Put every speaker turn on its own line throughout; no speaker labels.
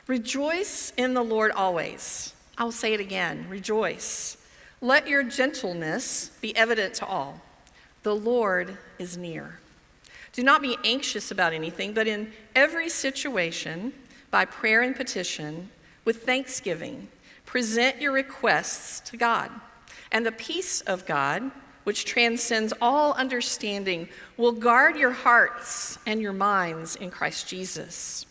Rejoice in the Lord always. I will say it again, rejoice. Let your gentleness be evident to all. The Lord is near. Do not be anxious about anything, but in every situation, by prayer and petition, with thanksgiving, present your requests to God. And the peace of God, which transcends all understanding, will guard your hearts and your minds in Christ Jesus.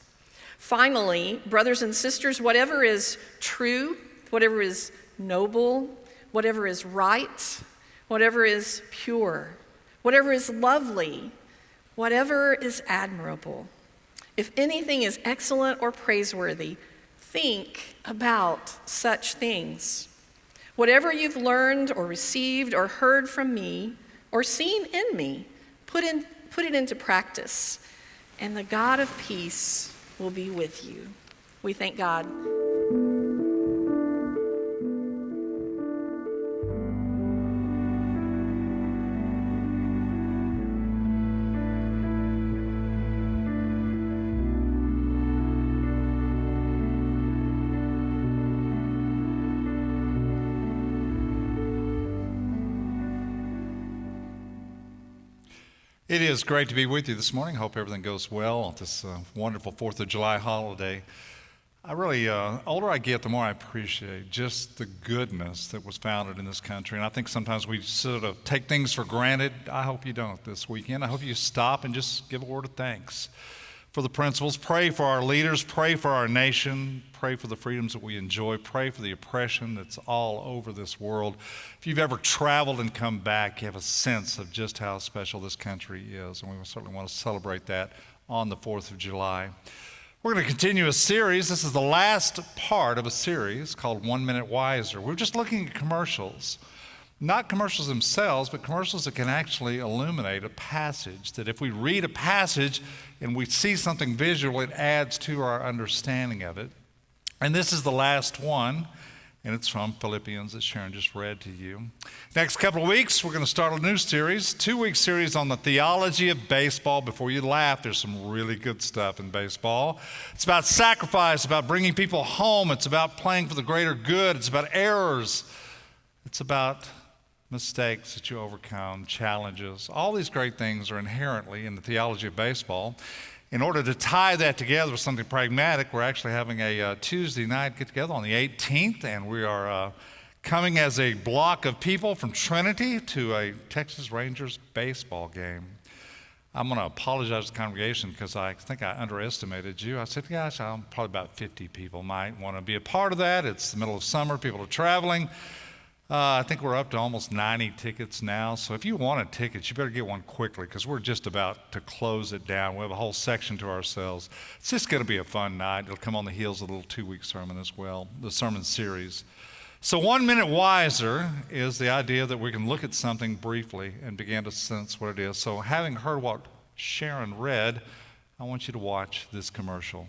Finally, brothers and sisters, whatever is true, whatever is noble, whatever is right, whatever is pure, whatever is lovely, whatever is admirable, if anything is excellent or praiseworthy, think about such things. Whatever you've learned or received or heard from me or seen in me, put it into practice, and the God of peace will be with you. We thank God.
It is great to be with you this morning. Hope everything goes well on this wonderful 4th of July holiday. Older I get, the more I appreciate just the goodness that was founded in this country. And I think sometimes we sort of take things for granted. I hope you don't this weekend. I hope you stop and just give a word of thanks for the principles. Pray for our leaders. Pray for our nation. Pray for the freedoms that we enjoy. Pray for the oppression that's all over this world. If you've ever traveled and come back, you have a sense of just how special this country is. And we certainly want to celebrate that on the 4th of July. We're going to continue a series. This is the last part of a series called 1 Minute Wiser. We're just looking at commercials. Not commercials themselves, but commercials that can actually illuminate a passage. That if we read a passage and we see something visual, it adds to our understanding of it. And this is the last one, and it's from Philippians that Sharon just read to you. Next couple of weeks, we're going to start a new series, 2-week series on the theology of baseball. Before you laugh, there's some really good stuff in baseball. It's about sacrifice, about bringing people home. It's about playing for the greater good. It's about errors. It's about mistakes that you overcome, challenges. All these great things are inherently in the theology of baseball. In order to tie that together with something pragmatic, we're actually having a Tuesday night get-together on the 18th, and we are coming as a block of people from Trinity to a Texas Rangers baseball game. I'm going to apologize to the congregation because I think I underestimated you. I said, gosh, probably about 50 people might want to be a part of that. It's the middle of summer. People are traveling. I think we're up to almost 90 tickets now. So if you want a ticket, you better get one quickly because we're just about to close it down. We have a whole section to ourselves. It's just going to be a fun night. It'll come on the heels of a little 2-week sermon as well, the sermon series. So 1 Minute Wiser is the idea that we can look at something briefly and begin to sense what it is. So having heard what Sharon read, I want you to watch this commercial.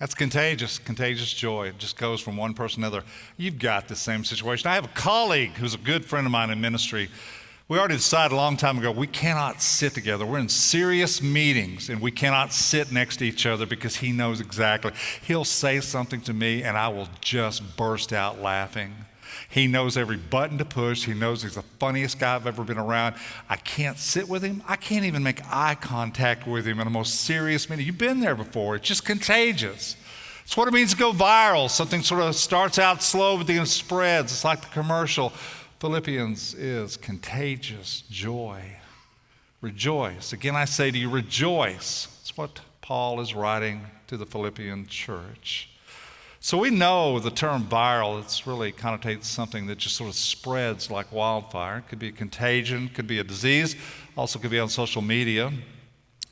That's contagious joy. It just goes from one person to another. You've got the same situation. I have a colleague who's a good friend of mine in ministry. We already decided a long time ago we cannot sit together. We're in serious meetings and we cannot sit next to each other because he knows exactly. He'll say something to me and I will just burst out laughing. He knows every button to push. He knows he's the funniest guy I've ever been around. I can't sit with him. I can't even make eye contact with him in a most serious meeting. You've been there before. It's just contagious. It's what it means to go viral. Something sort of starts out slow, but then spreads. It's like the commercial. Philippians is contagious joy. Rejoice. Again, I say to you, rejoice. It's what Paul is writing to the Philippian church. So we know the term viral, it's really connotates something that just sort of spreads like wildfire. It could be a contagion, could be a disease, also could be on social media.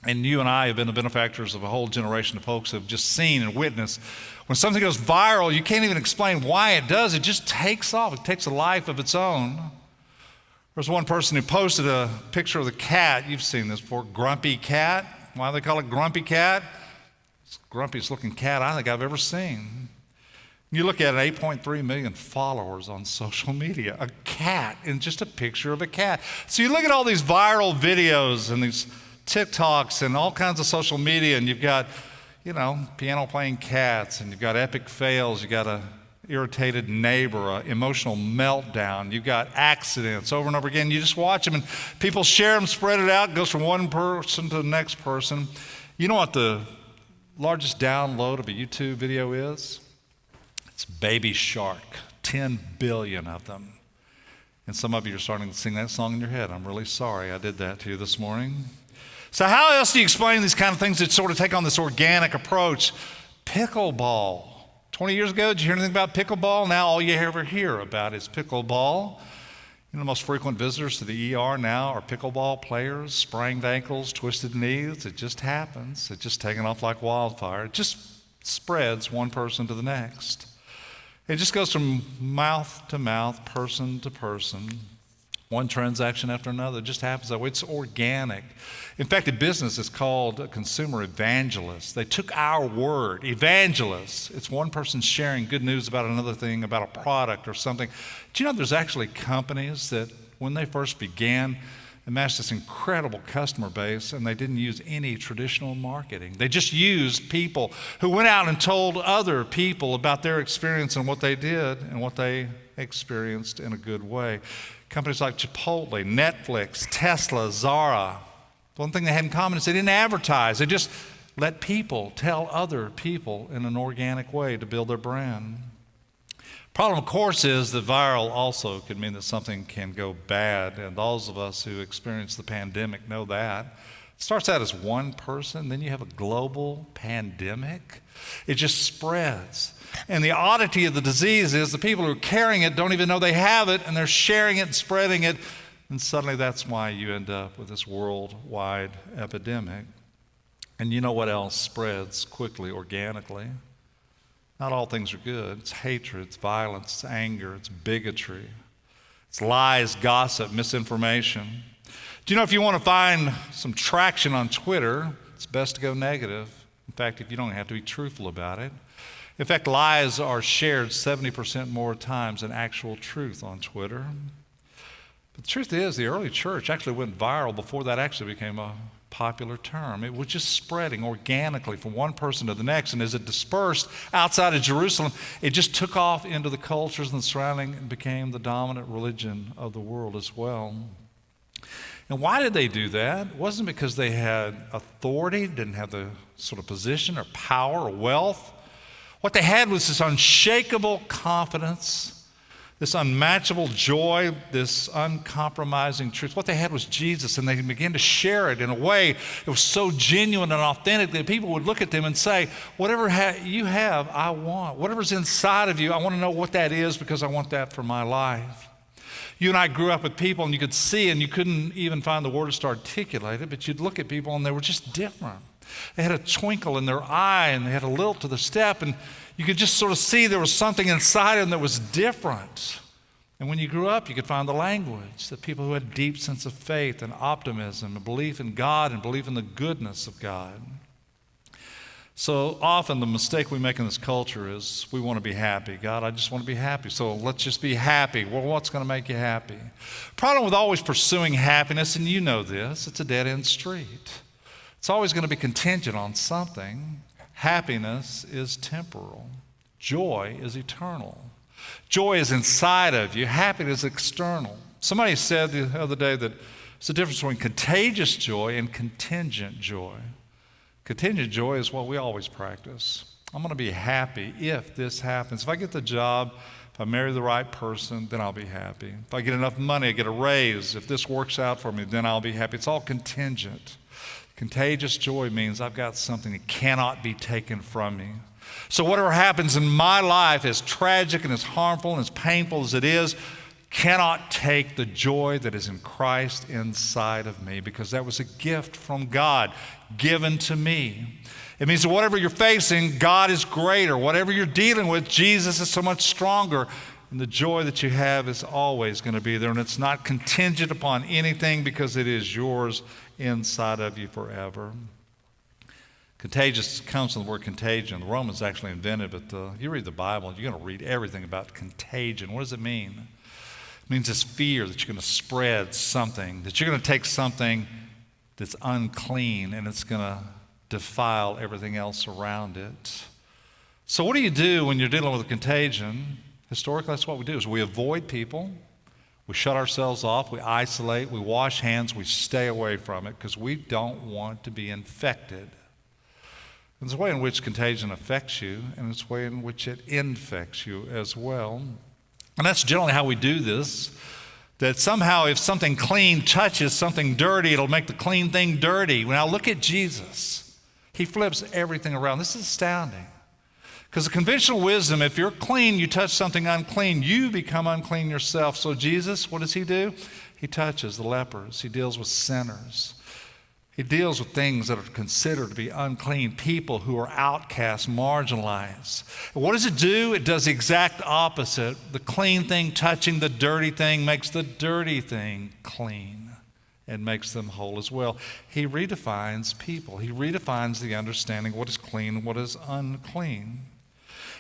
And you and I have been the benefactors of a whole generation of folks who have just seen and witnessed. When something goes viral, you can't even explain why it does. It just takes off. It takes a life of its own. There's one person who posted a picture of the cat. You've seen this before, Grumpy Cat. Why do they call it Grumpy Cat? It's the grumpiest looking cat I think I've ever seen. You look at it, 8.3 million followers on social media. A cat, and just a picture of a cat. So you look at all these viral videos and these TikToks and all kinds of social media, and you've got, piano playing cats, and you've got epic fails, you've got a irritated neighbor, an emotional meltdown, you've got accidents over and over again. You just watch them, and people share them, spread it out, it goes from one person to the next person. You know what the largest download of a YouTube video is? It's Baby Shark, 10 billion of them. And some of you are starting to sing that song in your head. I'm really sorry I did that to you this morning. So how else do you explain these kind of things that sort of take on this organic approach? Pickleball. 20 years ago, did you hear anything about pickleball? Now all you ever hear about is pickleball. The most frequent visitors to the ER now are pickleball players, sprained ankles, twisted knees. It just happens. It's just taken off like wildfire. It just spreads one person to the next. It just goes from mouth to mouth, person to person, one transaction after another. It just happens that way. It's organic. In fact, in business, it's called a consumer evangelist. They took our word, evangelist. It's one person sharing good news about another thing, about a product or something. Do you know there's actually companies that, when they first began, amassed this incredible customer base, and they didn't use any traditional marketing. They just used people who went out and told other people about their experience and what they did and what they experienced in a good way. Companies like Chipotle, Netflix, Tesla, Zara. One thing they had in common is they didn't advertise. They just let people tell other people in an organic way to build their brand. Problem, of course, is that viral also could mean that something can go bad, and those of us who experienced the pandemic know that. It starts out as one person, then you have a global pandemic. It just spreads. And the oddity of the disease is the people who are carrying it don't even know they have it, and they're sharing it and spreading it, and suddenly that's why you end up with this worldwide epidemic. And you know what else spreads quickly, organically? Not all things are good. It's hatred, it's violence, it's anger, it's bigotry. It's lies, gossip, misinformation. Do you know if you want to find some traction on Twitter, it's best to go negative. In fact, if you don't have to be truthful about it. In fact, lies are shared 70% more times than actual truth on Twitter. But the truth is, the early church actually went viral before that actually became a popular term. It was just spreading organically from one person to the next, and as it dispersed outside of Jerusalem, it just took off into the cultures and the surrounding and became the dominant religion of the world as well. And why did they do that? It wasn't because they had authority, didn't have the sort of position or power or wealth. What they had was this unshakable confidence, this unmatchable joy, this uncompromising truth. What they had was Jesus, and they began to share it in a way that was so genuine and authentic that people would look at them and say, whatever you have, I want. Whatever's inside of you, I want to know what that is because I want that for my life. You and I grew up with people, and you could see, and you couldn't even find the words to articulate it, but you'd look at people, and they were just different. They had a twinkle in their eye, and they had a lilt to their step, and you could just sort of see there was something inside them that was different. And when you grew up, you could find the language that people who had a deep sense of faith and optimism, a belief in God and belief in the goodness of God. So often the mistake we make in this culture is we want to be happy. God, I just want to be happy, so let's just be happy. Well, what's going to make you happy? Problem with always pursuing happiness, and you know this, it's a dead-end street. It's always going to be contingent on something. Happiness is temporal. Joy is eternal. Joy is inside of you. Happiness is external. Somebody said the other day that there's a difference between contagious joy and contingent joy. Contingent joy is what we always practice. I'm going to be happy if this happens. If I get the job, if I marry the right person, then I'll be happy. If I get enough money, I get a raise. If this works out for me, then I'll be happy. It's all contingent. Contagious joy means I've got something that cannot be taken from me. So whatever happens in my life, as tragic and as harmful and as painful as it is, cannot take the joy that is in Christ inside of me, because that was a gift from God given to me. It means that whatever you're facing, God is greater. Whatever you're dealing with, Jesus is so much stronger. And the joy that you have is always going to be there. And it's not contingent upon anything, because it is yours inside of you forever. Contagious comes from the word contagion. The Romans actually invented it, but you read the Bible, you're going to read everything about contagion. What does it mean? It means this fear that you're going to spread something, that you're going to take something that's unclean and it's going to defile everything else around it. So what do you do when you're dealing with a contagion? Historically, that's what we do, is we avoid people, we shut ourselves off, we isolate, we wash hands, we stay away from it because we don't want to be infected. And there's a way in which contagion affects you, and there's a way in which it infects you as well. And that's generally how we do this, that somehow if something clean touches something dirty, it'll make the clean thing dirty. Now look at Jesus. He flips everything around. This is astounding. Because the conventional wisdom, if you're clean, you touch something unclean, you become unclean yourself. So Jesus, what does he do? He touches the lepers. He deals with sinners. He deals with things that are considered to be unclean, people who are outcast, marginalized. And what does it do? It does the exact opposite. The clean thing touching the dirty thing makes the dirty thing clean and makes them whole as well. He redefines people. He redefines the understanding of what is clean and what is unclean.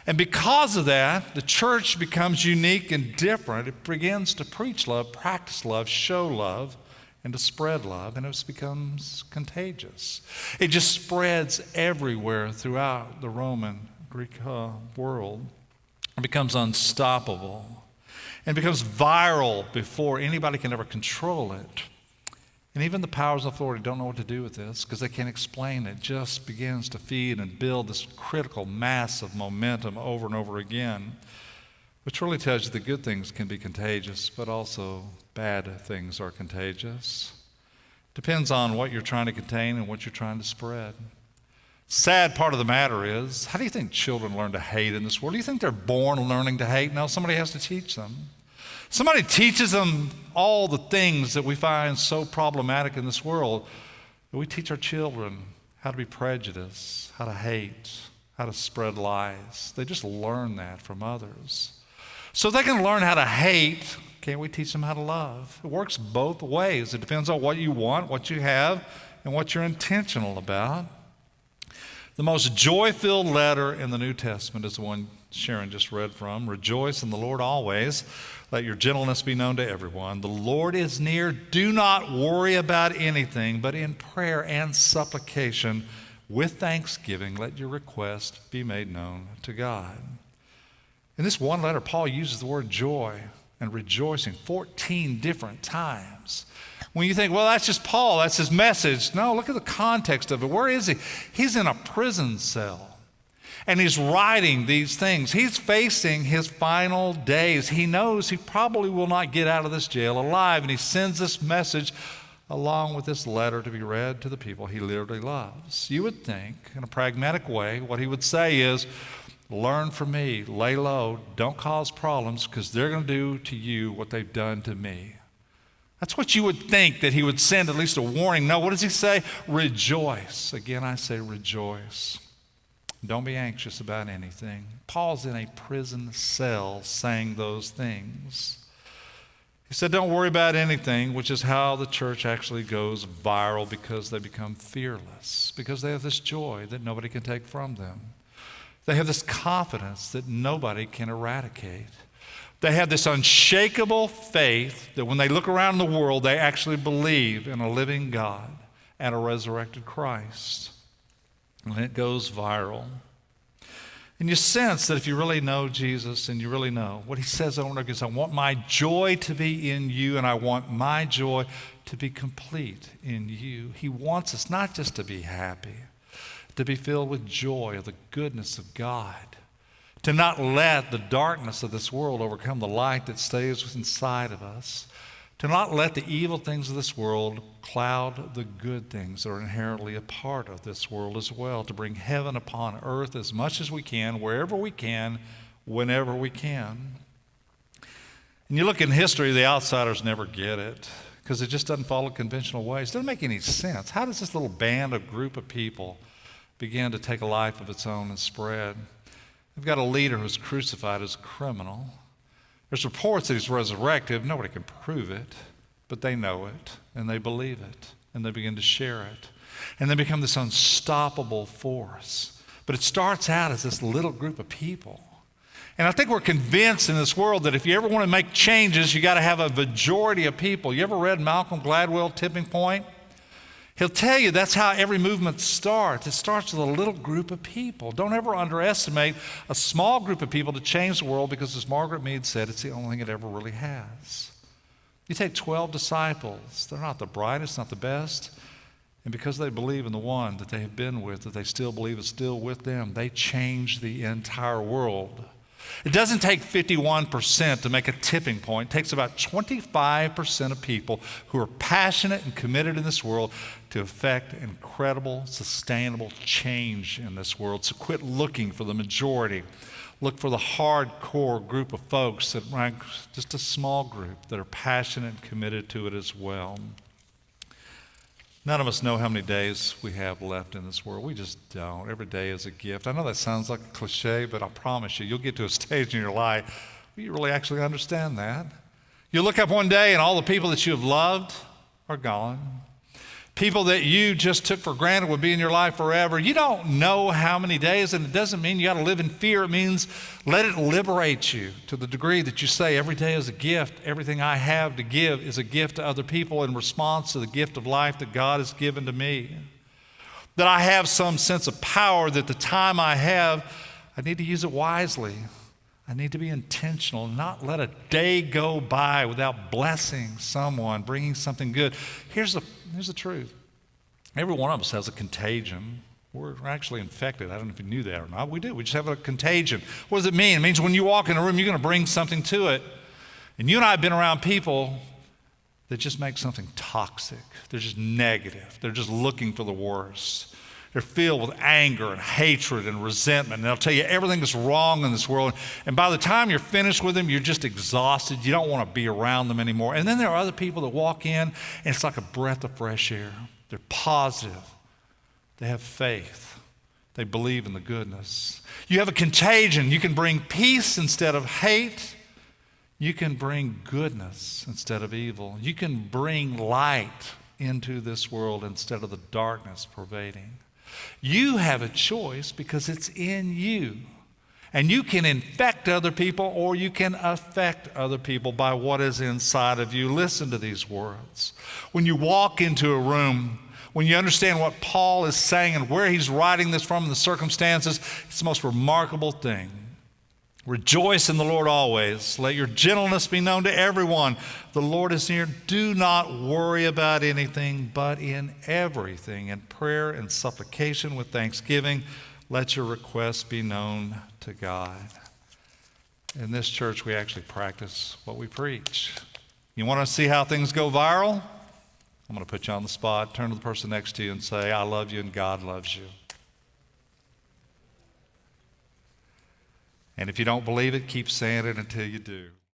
And because of that, the church becomes unique and different. It begins to preach love, practice love, show love, and to spread love, and it becomes contagious. It just spreads everywhere throughout the Roman Greek world. It becomes unstoppable and becomes viral before anybody can ever control it. And even the powers of authority don't know what to do with this because they can't explain it. It just begins to feed and build this critical mass of momentum over and over again, which really tells you that good things can be contagious, but also bad things are contagious. Depends on what you're trying to contain and what you're trying to spread. Sad part of the matter is, how do you think children learn to hate in this world? Do you think they're born learning to hate? No, somebody has to teach them. Somebody teaches them all the things that we find so problematic in this world. We teach our children how to be prejudiced, how to hate, how to spread lies. They just learn that from others. So if they can learn how to hate, can't we teach them how to love? It works both ways. It depends on what you want, what you have, and what you're intentional about. The most joy-filled letter in the New Testament is the one Sharon just read from. Rejoice in the Lord always. Let your gentleness be known to everyone. The Lord is near. Do not worry about anything, but in prayer and supplication, with thanksgiving, let your request be made known to God. In this one letter, Paul uses the word joy and rejoicing 14 different times. When you think, well, that's just Paul, that's his message. No, look at the context of it. Where is he? He's in a prison cell. And he's writing these things. He's facing his final days. He knows he probably will not get out of this jail alive. And he sends this message along with this letter to be read to the people he literally loves. You would think, in a pragmatic way, what he would say is, learn from me, lay low, don't cause problems, because they're going to do to you what they've done to me. That's what you would think, that he would send at least a warning. No, what does he say? Rejoice. Again, I say rejoice. Don't be anxious about anything. Paul's in a prison cell saying those things. He said, don't worry about anything, which is how the church actually goes viral, because they become fearless, because they have this joy that nobody can take from them. They have this confidence that nobody can eradicate. They have this unshakable faith that when they look around the world, they actually believe in a living God and a resurrected Christ. And it goes viral. And you sense that if you really know Jesus and you really know what he says over and over again, is, I want my joy to be in you, and I want my joy to be complete in you. He wants us not just to be happy, to be filled with joy of the goodness of God, to not let the darkness of this world overcome the light that stays inside of us, to not let the evil things of this world cloud the good things that are inherently a part of this world as well, to bring heaven upon earth as much as we can, wherever we can, whenever we can. And you look in history, the outsiders never get it, because it just doesn't follow conventional ways. It doesn't make any sense. How does this little band, a group of people, begin to take a life of its own and spread? They've got a leader who's crucified as a criminal. There's reports that he's resurrected. Nobody can prove it, but they know it, and they believe it, and they begin to share it. And they become this unstoppable force. But it starts out as this little group of people. And I think we're convinced in this world that if you ever want to make changes, you got to have a majority of people. You ever read Malcolm Gladwell, Tipping Point? He'll tell you that's how every movement starts. It starts with a little group of people. Don't ever underestimate a small group of people to change the world, because as Margaret Mead said, it's the only thing it ever really has. You take 12 disciples. They're not the brightest, not the best. And because they believe in the one that they have been with, that they still believe is still with them, they change the entire world. It doesn't take 51% to make a tipping point. It takes about 25% of people who are passionate and committed in this world to effect incredible, sustainable change in this world. So quit looking for the majority. Look for the hardcore group of folks that rank just a small group that are passionate and committed to it as well. None of us know how many days we have left in this world. We just don't. Every day is a gift. I know that sounds like a cliche, but I promise you, you'll get to a stage in your life where you really actually understand that. You'll look up one day and all the people that you have loved are gone. People that you just took for granted would be in your life forever. You don't know how many days, and it doesn't mean you got to live in fear. It means let it liberate you to the degree that you say every day is a gift. Everything I have to give is a gift to other people in response to the gift of life that God has given to me. That I have some sense of power, that the time I have, I need to use it wisely. I need to be intentional, not let a day go by without blessing someone, bringing something good. Here's the truth. Every one of us has a contagion. We're actually infected. I don't know if you knew that or not. We do. We just have a contagion. What does it mean? It means when you walk in a room, you're going to bring something to it. And you and I have been around people that just make something toxic. They're just negative. They're just looking for the worst. They're filled with anger and hatred and resentment. And they'll tell you everything that's wrong in this world. And by the time you're finished with them, you're just exhausted. You don't want to be around them anymore. And then there are other people that walk in, and it's like a breath of fresh air. They're positive. They have faith. They believe in the goodness. You have a contagion. You can bring peace instead of hate. You can bring goodness instead of evil. You can bring light into this world instead of the darkness pervading. You have a choice because it's in you. And you can infect other people, or you can affect other people by what is inside of you. Listen to these words. When you walk into a room, when you understand what Paul is saying and where he's writing this from and the circumstances, it's the most remarkable thing. Rejoice in the Lord always. Let your gentleness be known to everyone. The Lord is near. Do not worry about anything, but in everything, in prayer and supplication with thanksgiving, let your requests be known to God. In this church, we actually practice what we preach. You want to see how things go viral? I'm going to put you on the spot. Turn to the person next to you and say, I love you and God loves you. And if you don't believe it, keep saying it until you do.